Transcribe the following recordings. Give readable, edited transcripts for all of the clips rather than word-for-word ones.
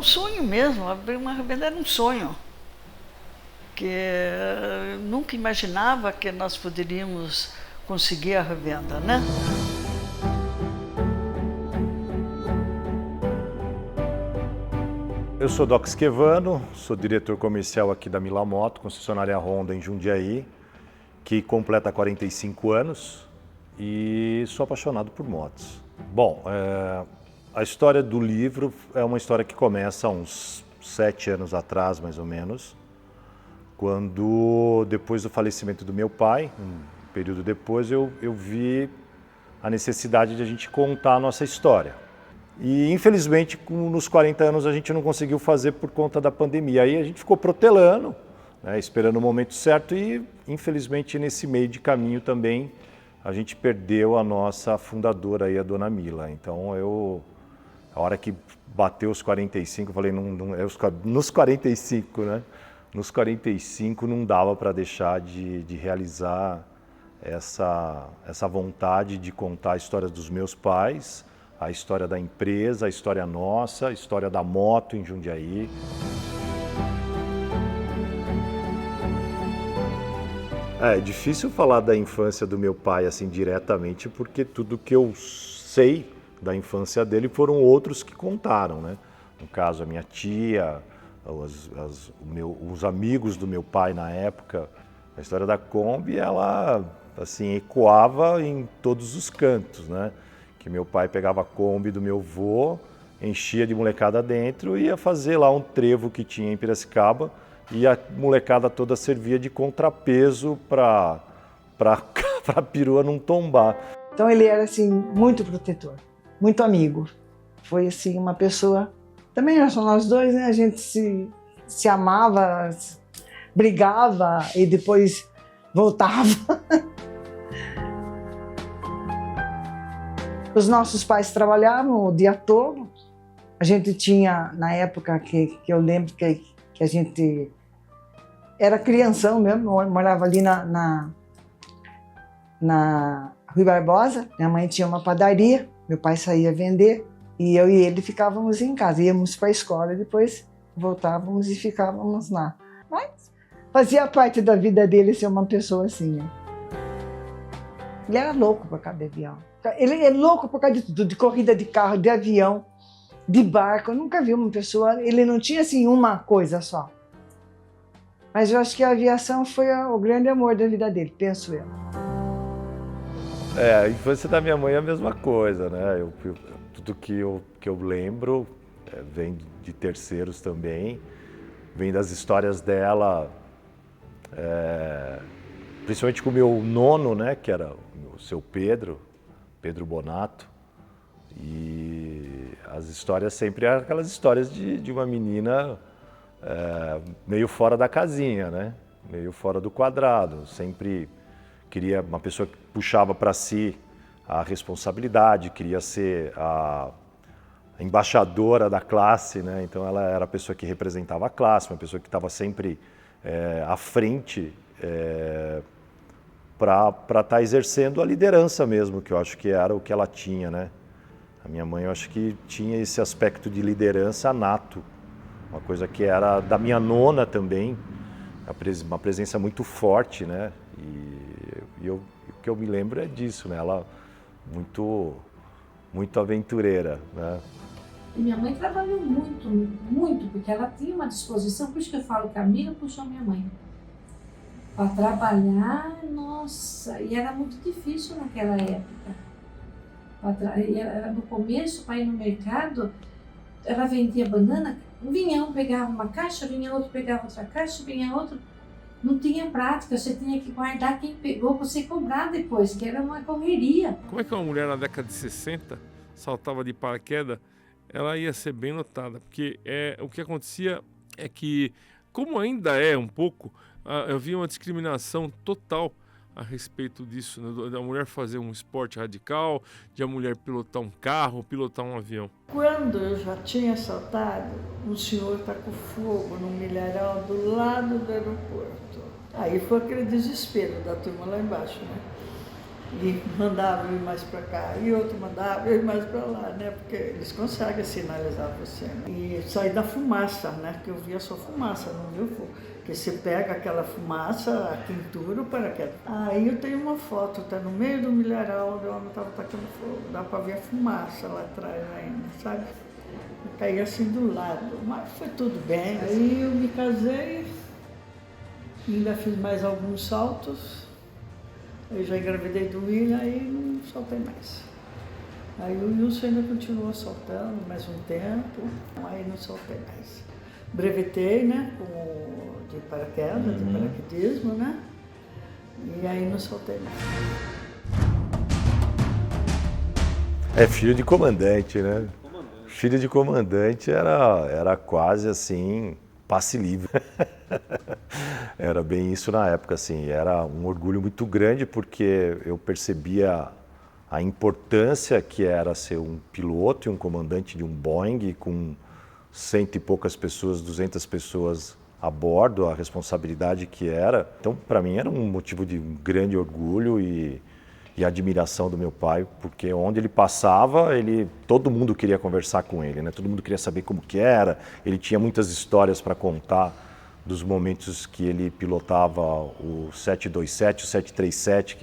um sonho mesmo, abrir uma revenda era um sonho. Que nunca imaginava que nós poderíamos conseguir a revenda, né? Eu sou Doc Schevano, sou diretor comercial aqui da Milamoto, concessionária Honda em Jundiaí, que completa 45 anos e sou apaixonado por motos. Bom, a história do livro é uma história que começa há uns 7 anos atrás, mais ou menos, quando, depois do falecimento do meu pai, um período depois, eu vi a necessidade de a gente contar a nossa história. E, infelizmente, nos 40 anos a gente não conseguiu fazer por conta da pandemia. Aí a gente ficou protelando, né, esperando o momento certo e, infelizmente, nesse meio de caminho também, a gente perdeu a nossa fundadora, aí, a Dona Mila. Então, a hora que bateu os 45, eu falei, nos 45, né? Nos 45 não dava para deixar de realizar essa vontade de contar a história dos meus pais, a história da empresa, a história nossa, a história da moto em Jundiaí. É difícil falar da infância do meu pai assim diretamente, porque tudo que eu sei da infância dele foram outros que contaram, né? No caso, a minha tia, os amigos do meu pai na época. A história da Kombi, ela assim, ecoava em todos os cantos, né? Que meu pai pegava a Kombi do meu avô, enchia de molecada dentro e ia fazer lá um trevo que tinha em Piracicaba e a molecada toda servia de contrapeso para a perua não tombar. Então ele era assim muito protetor, muito amigo. Foi assim uma pessoa, também nós somos nós dois, né? A gente se amava, brigava e depois voltava. Os nossos pais trabalhavam o dia todo. A gente tinha, na época que eu lembro que a gente era crianção mesmo, morava ali na Rui Barbosa. Minha mãe tinha uma padaria, meu pai saía vender e eu e ele ficávamos em casa. Íamos para a escola e depois voltávamos e ficávamos lá. Mas fazia parte da vida dele ser uma pessoa assim, né? Ele era louco por causa de avião. Ele é louco por causa de tudo, de corrida de carro, de avião, de barco. Eu nunca vi uma pessoa, ele não tinha assim uma coisa só. Mas eu acho que a aviação foi o grande amor da vida dele, penso eu. A infância da minha mãe é a mesma coisa, né? Tudo que eu lembro vem de terceiros também, vem das histórias dela, principalmente com o meu nono, né? Que era o seu Pedro Bonato, e as histórias sempre eram aquelas histórias de uma menina meio fora da casinha, né? Meio fora do quadrado, sempre queria uma pessoa que puxava para si a responsabilidade, queria ser a embaixadora da classe, né? Então ela era a pessoa que representava a classe, uma pessoa que estava sempre à frente, para estar exercendo a liderança mesmo, que eu acho que era o que ela tinha, né? A minha mãe, eu acho que tinha esse aspecto de liderança nato, uma coisa que era da minha nona também, uma presença muito forte, né? E o que eu me lembro é disso, né? Ela muito aventureira, né? E minha mãe trabalhou muito, muito, porque ela tinha uma disposição, por isso que eu falo que a Mila puxou minha mãe. Para trabalhar, nossa, e era muito difícil naquela época. No começo, para ir no mercado, ela vendia banana, vinha um, pegava uma caixa, vinha outro, pegava outra caixa, vinha outro. Não tinha prática, você tinha que guardar quem pegou para você cobrar depois, que era uma correria. Como é que uma mulher na década de 60 saltava de paraquedas, ela ia ser bem notada, porque o que acontecia é que, como ainda é um pouco, havia uma discriminação total a respeito disso, né? Da mulher fazer um esporte radical, de a mulher pilotar um carro, pilotar um avião. Quando eu já tinha saltado, um senhor tacou fogo num milharal do lado do aeroporto. Aí foi aquele desespero da turma lá embaixo, né? E mandava eu ir mais para cá, e outro mandava eu ir mais para lá, né? Porque eles conseguem sinalizar você, né? E sair da fumaça, né? Porque eu via só fumaça, não viu fogo. Porque você pega aquela fumaça, a quintura, o paraquedas. Aí eu tenho uma foto, tá no meio do milharal onde o homem estava tacando fogo. Dá para ver a fumaça lá atrás ainda, sabe? Eu caí assim do lado, mas foi tudo bem. Aí eu me casei, ainda fiz mais alguns saltos. Eu já engravidei do William e não soltei mais. Aí o Wilson ainda continuou soltando mais um tempo, aí não soltei mais. Brevetei, né, de paraquedas, de paraquedismo, né, e aí não soltei mais. É filho de comandante, né? Filho de comandante era quase assim, passe livre. Era bem isso na época, assim, era um orgulho muito grande porque eu percebia a importância que era ser um piloto e um comandante de um Boeing com 100 e poucas pessoas, 200 pessoas a bordo, a responsabilidade que era. Então, para mim, era um motivo de um grande orgulho e admiração do meu pai, porque onde ele passava, todo mundo queria conversar com ele, né? Todo mundo queria saber como que era. Ele tinha muitas histórias para contar dos momentos que ele pilotava o 727, o 737,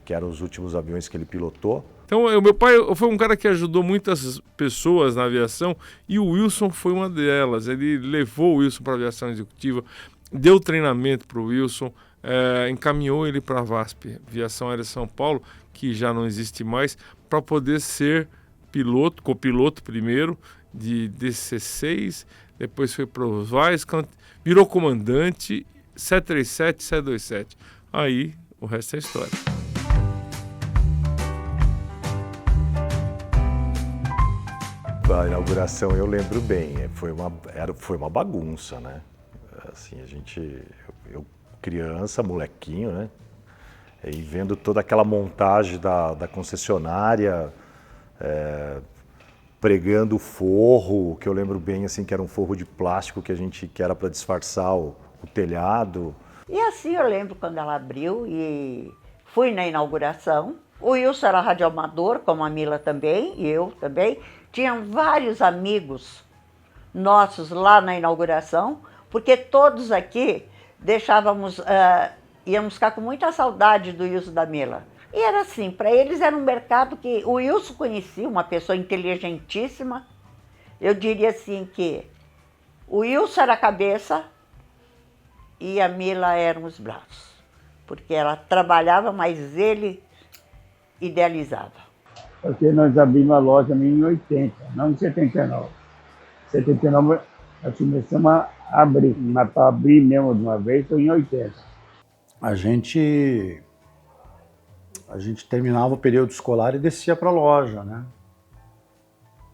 que eram os últimos aviões que ele pilotou. Então, o meu pai foi um cara que ajudou muitas pessoas na aviação e o Wilson foi uma delas. Ele levou o Wilson para a aviação executiva, deu treinamento para o Wilson, encaminhou ele para a VASP, Aviação Aérea São Paulo, que já não existe mais, para poder ser piloto, copiloto primeiro, de DC-6, depois foi para o Weisskant, virou comandante, 737, 727. Aí, o resto é história. A inauguração eu lembro bem, foi uma bagunça, né? Assim, eu criança, molequinho, né? E vendo toda aquela montagem da concessionária, pregando o forro, que eu lembro bem, assim, que era um forro de plástico que era para disfarçar o telhado. E assim eu lembro quando ela abriu e fui na inauguração. O Wilson era radioamador, como a Mila também, e eu também. Tinham vários amigos nossos lá na inauguração, porque todos aqui íamos ficar com muita saudade do Wilson e da Mila. E era assim, para eles era um mercado que o Wilson conhecia, uma pessoa inteligentíssima. Eu diria assim que o Wilson era a cabeça e a Mila eram os braços, porque ela trabalhava, mas ele idealizava. Porque nós abrimos a loja em 80, não em 79. 79 nós começamos a abrir, mas para abrir mesmo de uma vez foi em 80. A gente terminava o período escolar e descia para a loja, né?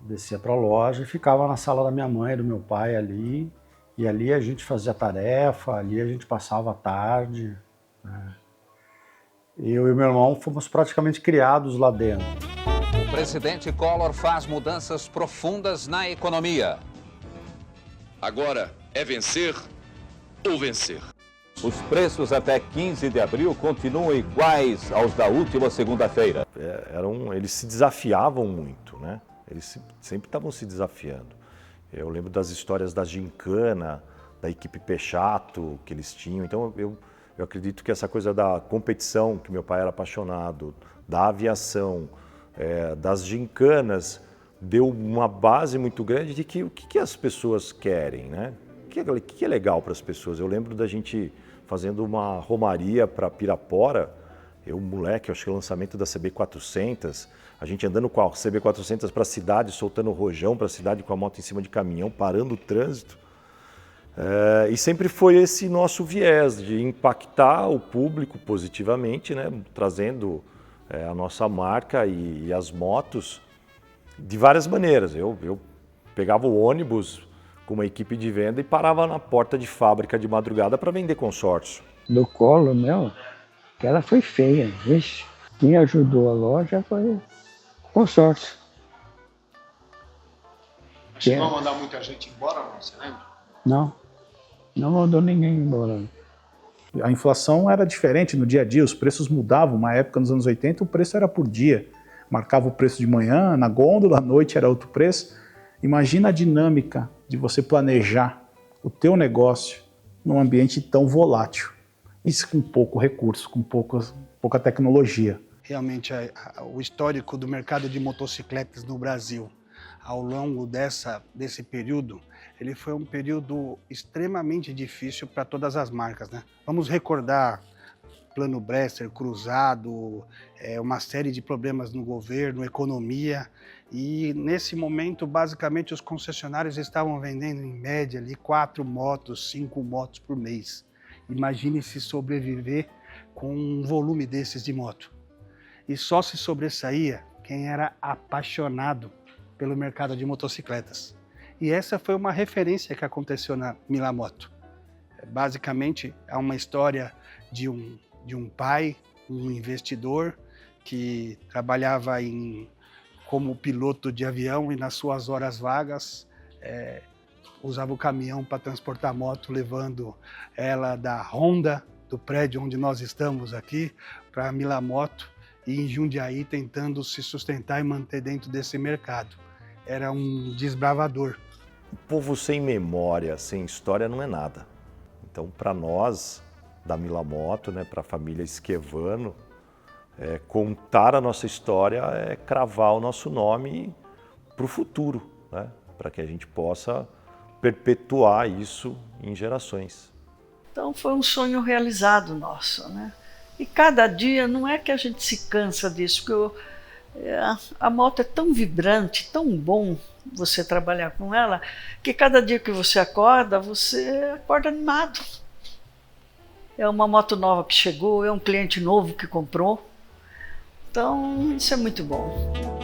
Descia para a loja e ficava na sala da minha mãe, do meu pai ali. E ali a gente fazia tarefa, ali a gente passava a tarde, né? Eu e meu irmão fomos praticamente criados lá dentro. O presidente Collor faz mudanças profundas na economia. Agora é vencer ou vencer. Os preços até 15 de abril continuam iguais aos da última segunda-feira. Eles se desafiavam muito, né? Eles sempre estavam se desafiando. Eu lembro das histórias da gincana, da equipe Peixato que eles tinham. Então eu acredito que essa coisa da competição, que meu pai era apaixonado, da aviação, das gincanas, deu uma base muito grande de que o que as pessoas querem, né? O que é legal para as pessoas. Eu lembro da gente fazendo uma romaria para Pirapora, eu moleque, acho que o lançamento da CB400, a gente andando com a CB400 para a cidade, soltando rojão para a cidade com a moto em cima de caminhão, parando o trânsito. E sempre foi esse nosso viés de impactar o público positivamente, né? Trazendo a nossa marca e as motos de várias maneiras. Eu pegava o ônibus com uma equipe de venda e parava na porta de fábrica de madrugada para vender consórcio. Do Collor, meu, que ela foi feia, vixe. Quem ajudou a loja foi o consórcio. Chegou a mandar muita gente embora, não? Você lembra? Não mandou ninguém embora. A inflação era diferente no dia a dia, os preços mudavam. Uma época, nos anos 80, o preço era por dia. Marcava o preço de manhã, na gôndola, à noite era outro preço. Imagina a dinâmica de você planejar o teu negócio num ambiente tão volátil. Isso com pouco recurso, com pouca tecnologia. Realmente, o histórico do mercado de motocicletas no Brasil, ao longo desse período, ele foi um período extremamente difícil para todas as marcas, né? Vamos recordar Plano Bresser, Cruzado, uma série de problemas no governo, economia, e nesse momento, basicamente, os concessionários estavam vendendo em média ali 4 motos, 5 motos por mês. Imagine se sobreviver com um volume desses de moto. E só se sobressaía quem era apaixonado pelo mercado de motocicletas. E essa foi uma referência que aconteceu na Milamoto. Basicamente, é uma história de um pai, um investidor, que trabalhava como piloto de avião e nas suas horas vagas usava o caminhão para transportar moto, levando ela da Honda, do prédio onde nós estamos aqui, para a Milamoto, e em Jundiaí tentando se sustentar e manter dentro desse mercado. Era um desbravador. O povo sem memória, sem história não é nada. Então, para nós, da Milamoto, né, para a família Esquevano, contar a nossa história é cravar o nosso nome para o futuro, né, para que a gente possa perpetuar isso em gerações. Então foi um sonho realizado nosso, né? E cada dia não é que a gente se cansa disso, porque a moto é tão vibrante, tão bom você trabalhar com ela, que cada dia que você acorda animado. É uma moto nova que chegou, é um cliente novo que comprou. Então isso é muito bom.